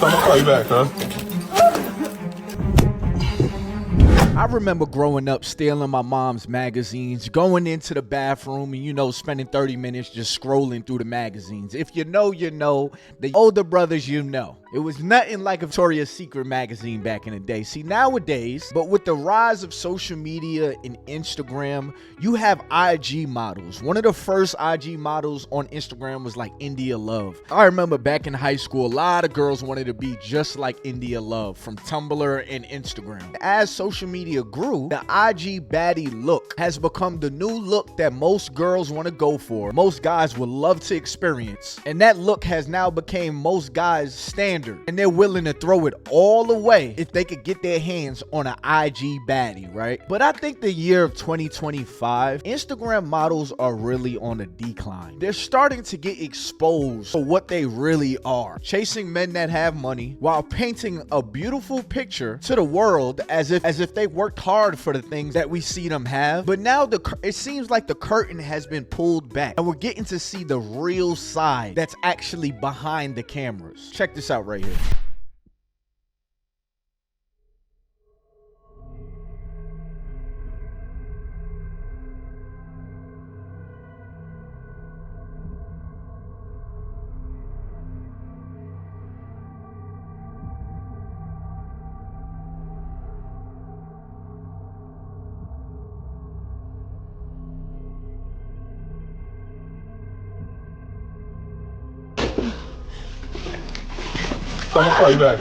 I'll call you back, huh? I remember growing up stealing my mom's magazines, going into the bathroom and, you know, spending 30 minutes just scrolling through the magazines. If you know, you know. The older brothers, you know. It was nothing like a Victoria's Secret magazine back in the day. See, nowadays, but with the rise of social media and Instagram, you have IG models. One of the first IG models on Instagram was like India Love. I remember back in high school, a lot of girls wanted to be just like India Love from Tumblr and Instagram. As social media grew, the IG baddie look has become the new look that most girls want to go for, most guys would love to experience, and that look has now become most guys' standard, and they're willing to throw it all away if they could get their hands on an IG baddie, right? But I think the year of 2025, Instagram models are really on a decline. They're starting to get exposed for what they really are, chasing men that have money while painting a beautiful picture to the world as if they worked hard for the things that we see them have. But now it seems like the curtain has been pulled back and we're getting to see the real side that's actually behind the cameras. Check this out right here. I'll call you back.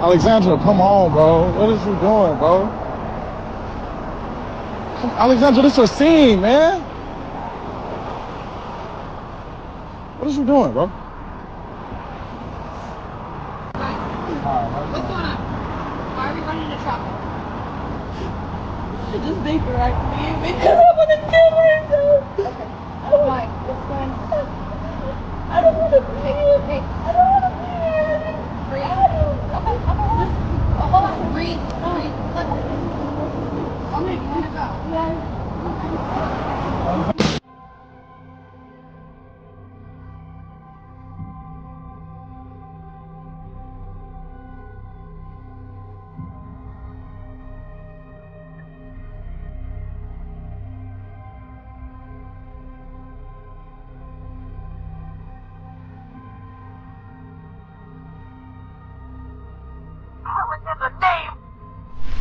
Alexandra, come on, bro. What is you doing, bro? Alexandra, this is a scene, man. What is you doing, bro? What's going on? Why are we running into trouble? Just think right to me because I want to kill myself. Okay. Why? What's going on? I don't want to be here. Hey, I don't want to be here. Breathe. Okay. Hold on. Breathe. Breathe. Okay, you want to go? Yeah.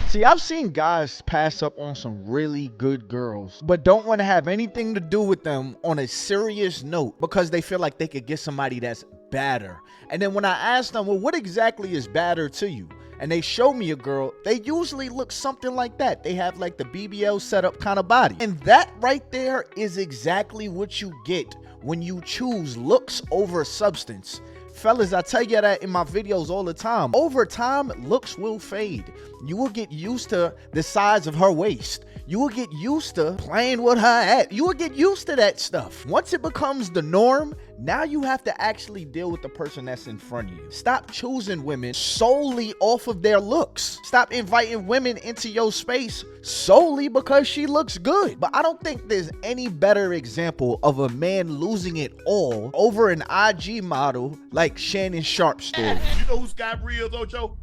See, I've seen guys pass up on some really good girls, but don't want to have anything to do with them on a serious note because they feel like they could get somebody that's badder. And then when I ask them, well, what exactly is badder to you? And they show me a girl, they usually look something like that. They have like the BBL setup kind of body. And that right there is exactly what you get when you choose looks over substance. Fellas, I tell you that in my videos all the time. Over time, looks will fade. You will get used to the size of her waist. You will get used to playing with her at. You will get used to that stuff. Once it becomes the norm, now you have to actually deal with the person that's in front of you. Stop choosing women solely off of their looks. Stop inviting women into your space solely because she looks good. But I don't think there's any better example of a man losing it all over an IG model like Shannon Sharpe's story. You know who Sky Bree is, Ocho?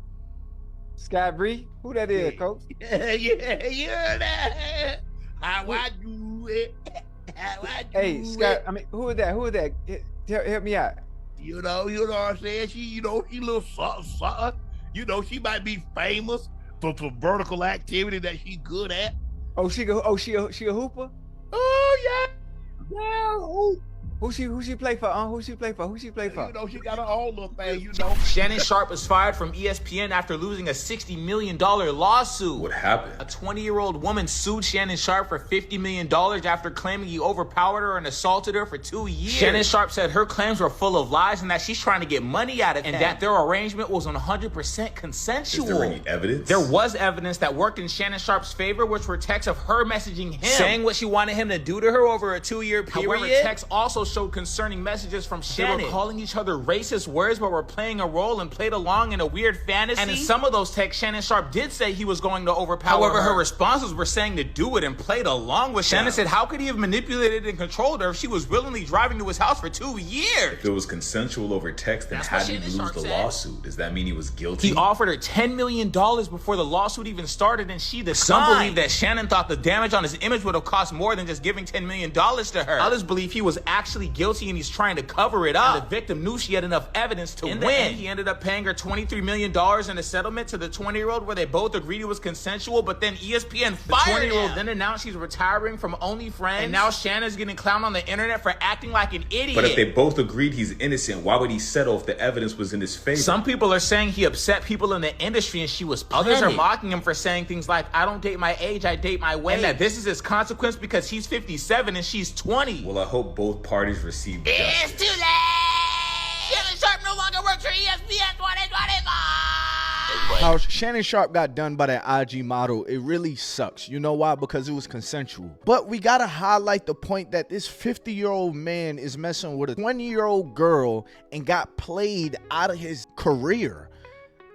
Sky Bree? Who that is, coach? Yeah. How I do it. How I do Hey, Sky, it. I mean, who is that? Who is that? Help me out. You know what I'm saying? She little something. She might be famous for vertical activity that she good at. She a hooper? Oh yeah. Yeah. Who she play for? Who she play for? She got her own little thing, Shannon Sharpe was fired from ESPN after losing a $60 million lawsuit. What happened? A 20-year-old woman sued Shannon Sharpe for $50 million after claiming he overpowered her and assaulted her for 2 years. Shannon Sharpe said her claims were full of lies and that she's trying to get money out of him, and that their arrangement was 100% consensual. Is there any evidence? There was evidence that worked in Shannon Sharpe's favor, which were texts of her messaging him, saying what she wanted him to do to her over a 2-year period. However, texts also showed concerning messages from Shannon. They were calling each other racist words, but were playing a role and played along in a weird fantasy. And in some of those texts, Shannon Sharpe did say he was going to overpower her. Her responses were saying to do it and played along with Shannon. Said, how could he have manipulated and controlled her if she was willingly driving to his house for 2 years? If it was consensual over text, then how did he lose the lawsuit? Does that mean he was guilty? He offered her $10 million before the lawsuit even started, and she declined. Some believe that Shannon thought the damage on his image would have cost more than just giving $10 million to her. Others believe he was actually guilty and he's trying to cover it up. And the victim knew she had enough evidence to win. In the end, he ended up paying her $23 million in a settlement to the 20-year-old where they both agreed it was consensual, but then ESPN fired him. The 20-year-old then announced she's retiring from OnlyFriends, and now Shannon's getting clowned on the internet for acting like an idiot. But if they both agreed he's innocent, why would he settle if the evidence was in his favor? Some people are saying he upset people in the industry and she was planning. Others are mocking him for saying things like, I don't date my age, I date my weight, and that this is his consequence because he's 57 and she's 20. Well, I hope both parties receive justice. It's too late! Shannon Sharpe no longer works for ESPN 2025! How Shannon Sharpe got done by that IG model, it really sucks. You know why? Because it was consensual. But we gotta highlight the point that this 50-year-old man is messing with a 20-year-old girl and got played out of his career.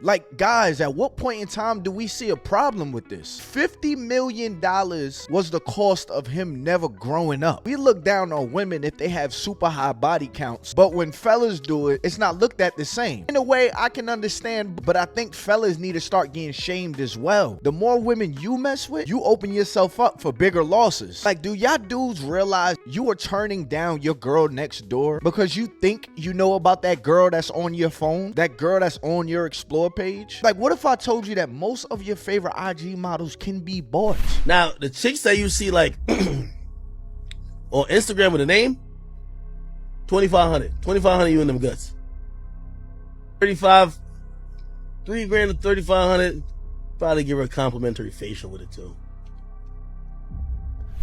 Like, guys, at what point in time do we see a problem with this? $50 million was the cost of him never growing up. We look down on women if they have super high body counts, but when fellas do it, it's not looked at the same. In a way, I can understand, but I think fellas need to start getting shamed as well. The more women you mess with, you open yourself up for bigger losses. Like, do y'all dudes realize you are turning down your girl next door because you think you know about that girl that's on your phone, that girl that's on your Explore page? Like, what if I told you that most of your favorite IG models can be bought? Now, the chicks that you see like on Instagram with a name, 2,500 you in them guts. 35, $3,000 to 3,500. Probably give her a complimentary facial with it too.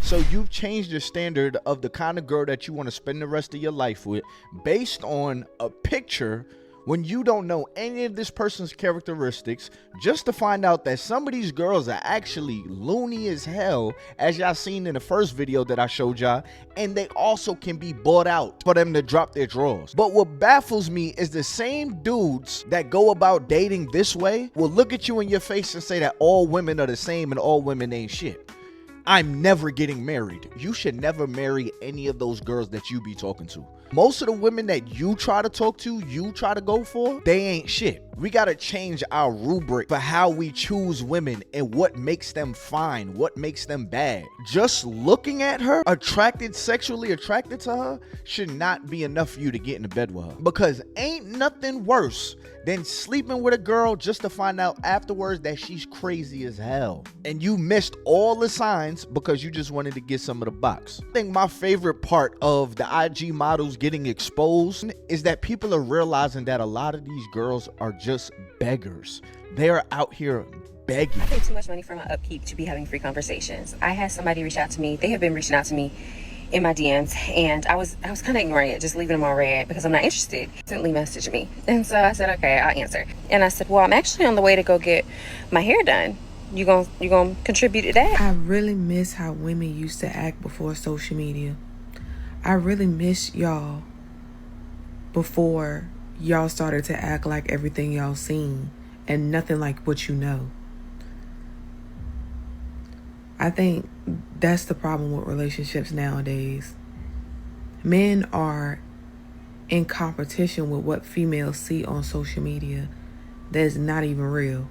So you've changed your standard of the kind of girl that you want to spend the rest of your life with based on a picture when you don't know any of this person's characteristics, just to find out that some of these girls are actually loony as hell, as y'all seen in the first video that I showed y'all, and they also can be bought out for them to drop their drawers. But what baffles me is the same dudes that go about dating this way will look at you in your face and say that all women are the same and all women ain't shit. I'm never getting married. You should never marry any of those girls that you be talking to. Most of the women that you try to talk to, you try to go for, they ain't shit. We gotta change our rubric for how we choose women and what makes them fine, what makes them bad. Just looking at her, sexually attracted to her, should not be enough for you to get into bed with her. Because ain't nothing worse than sleeping with a girl just to find out afterwards that she's crazy as hell. And you missed all the signs because you just wanted to get some of the box. I think my favorite part of the IG models getting exposed is that people are realizing that a lot of these girls are just beggars. They are out here begging. I pay too much money for my upkeep to be having free conversations. I had somebody reach out to me. They have been reaching out to me in my DMs, and I was kind of ignoring it, just leaving them on red because I'm not interested. Instantly messaged me, and so I said, okay, I'll answer. And I said, well, I'm actually on the way to go get my hair done. You gonna contribute to that? I really miss how women used to act before social media. I really miss y'all before y'all started to act like everything y'all seen and nothing like what you know. I think that's the problem with relationships nowadays. Men are in competition with what females see on social media that is not even real.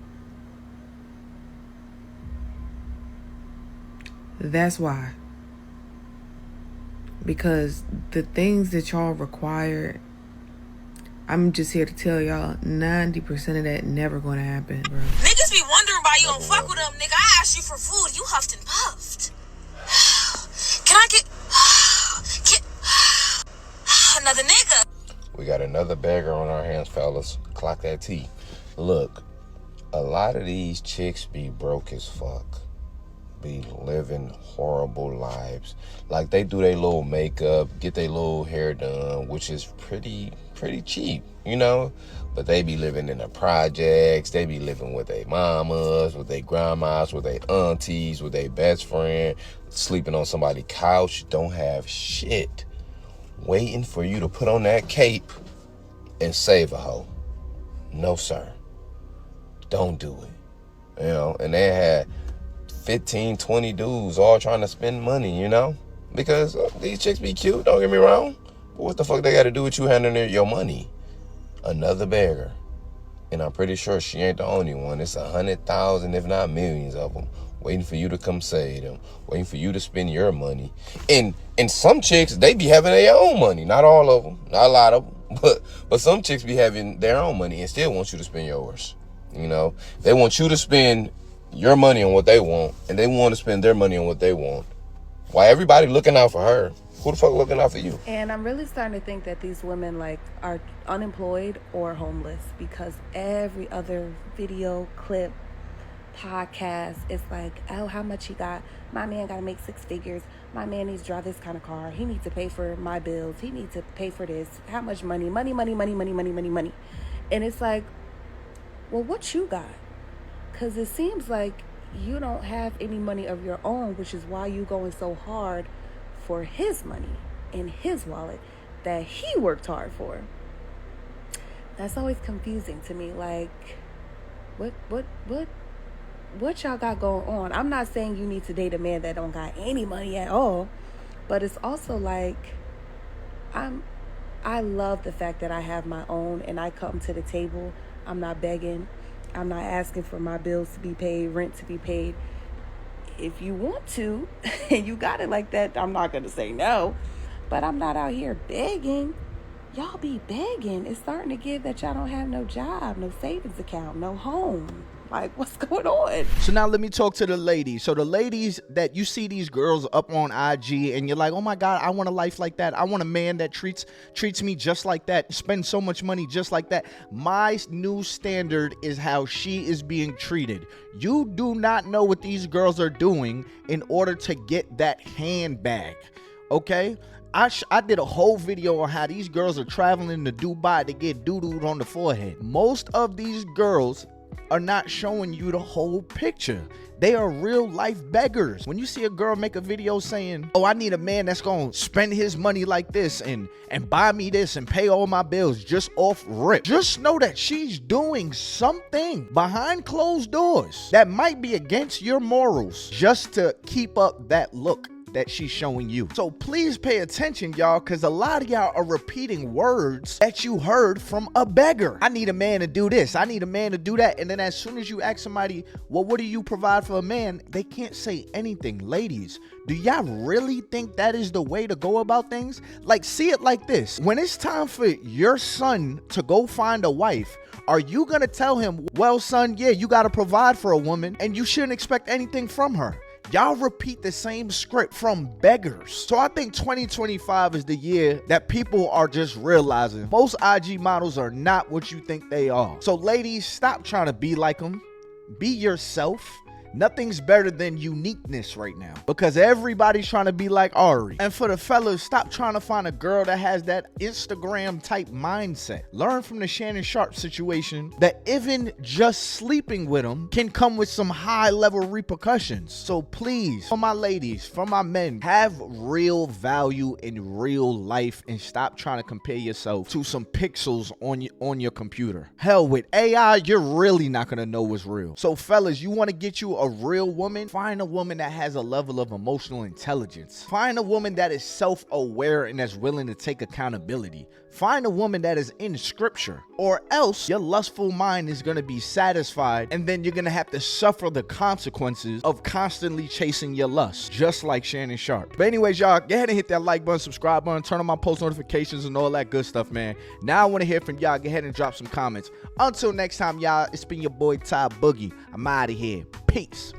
That's why. Because the things that y'all require I'm just here to tell y'all 90% of that never gonna happen, bro. Niggas be wondering why you don't fuck with them, nigga. I asked you for food, you huffed and puffed. Can I get another nigga? We got another beggar on our hands, fellas. Clock that T. Look, a lot of these chicks be broke as fuck. Be living horrible lives. Like, they do their little makeup, get their little hair done, which is pretty cheap, you know? But they be living in the projects. They be living with their mamas, with their grandmas, with their aunties, with their best friend, sleeping on somebody's couch, don't have shit. Waiting for you to put on that cape and save a hoe. No, sir. Don't do it. You know, and they had 15, 20 dudes all trying to spend money, you know? Because these chicks be cute, don't get me wrong. But what the fuck they got to do with you handling your money? Another beggar. And I'm pretty sure she ain't the only one. It's 100,000, if not millions of them, waiting for you to come save them, waiting for you to spend your money. And some chicks, they be having their own money. Not all of them, not a lot of them, but some chicks be having their own money and still want you to spend yours. You know, they want you to spend your money on what they want, and they want to spend their money on what they want. Why everybody looking out for her? Who the fuck looking out for you? And I'm really starting to think that these women like are unemployed or homeless, because every other video clip, podcast, it's like, oh, how much he got? My man got to make 6 figures. My man needs to drive this kind of car. He needs to pay for my bills. He needs to pay for this. How much money? Money. And it's like, well, what you got? Because it seems like you don't have any money of your own, which is why you going so hard for his money in his wallet that he worked hard for. That's always confusing to me. Like, what y'all got going on? I'm not saying you need to date a man that don't got any money at all, but it's also like, I love the fact that I have my own and I come to the table. I'm not begging. I'm not asking for my bills to be paid, rent to be paid. If you want to, and you got it like that, I'm not going to say no. But I'm not out here begging. Y'all be begging. It's starting to give that y'all don't have no job, no savings account, no home. Like, what's going on? So now let me talk to the ladies. So the ladies that you see these girls up on IG and you're like, oh my God, I want a life like that. I want a man that treats me just like that, spend so much money just like that. My new standard is how she is being treated. You do not know what these girls are doing in order to get that handbag, okay? I did a whole video on how these girls are traveling to Dubai to get doo-dooed on the forehead. Most of these girls are not showing you the whole picture. They are real life beggars. When you see a girl make a video saying, oh, I need a man that's gonna spend his money like this and buy me this and pay all my bills just off rip, just know that she's doing something behind closed doors that might be against your morals just to keep up that look that she's showing you. So please pay attention, y'all, because a lot of y'all are repeating words that you heard from a beggar. I need a man to do this. I need a man to do that. And then as soon as you ask somebody, well, what do you provide for a man? They can't say anything. Ladies, do y'all really think that is the way to go about things? Like, see it like this. When it's time for your son to go find a wife, are you going to tell him, well, son, yeah, you got to provide for a woman and you shouldn't expect anything from her? Y'all repeat the same script from beggars. So I think 2025 is the year that people are just realizing most IG models are not what you think they are. So ladies, stop trying to be like them. Be yourself. Nothing's better than uniqueness right now because everybody's trying to be like Ari. And for the fellas, stop trying to find a girl that has that Instagram type mindset. Learn from the Shannon Sharpe situation that even just sleeping with them can come with some high level repercussions. So please, for my ladies, for my men, have real value in real life and stop trying to compare yourself to some pixels on your computer. Hell, with AI, you're really not gonna know what's real. So fellas, you want to get you a a real woman, find a woman that has a level of emotional intelligence. Find a woman that is self-aware and that's willing to take accountability. Find a woman that is in scripture, or else your lustful mind is going to be satisfied, and then you're going to have to suffer the consequences of constantly chasing your lust, just like Shannon Sharpe. But anyways, y'all, go ahead and hit that like button, subscribe button, turn on my post notifications and all that good stuff, man. Now I want to hear from y'all. Go ahead and drop some comments. Until next time, y'all, it's been your boy Ty Boogie. I'm out of here. Peace.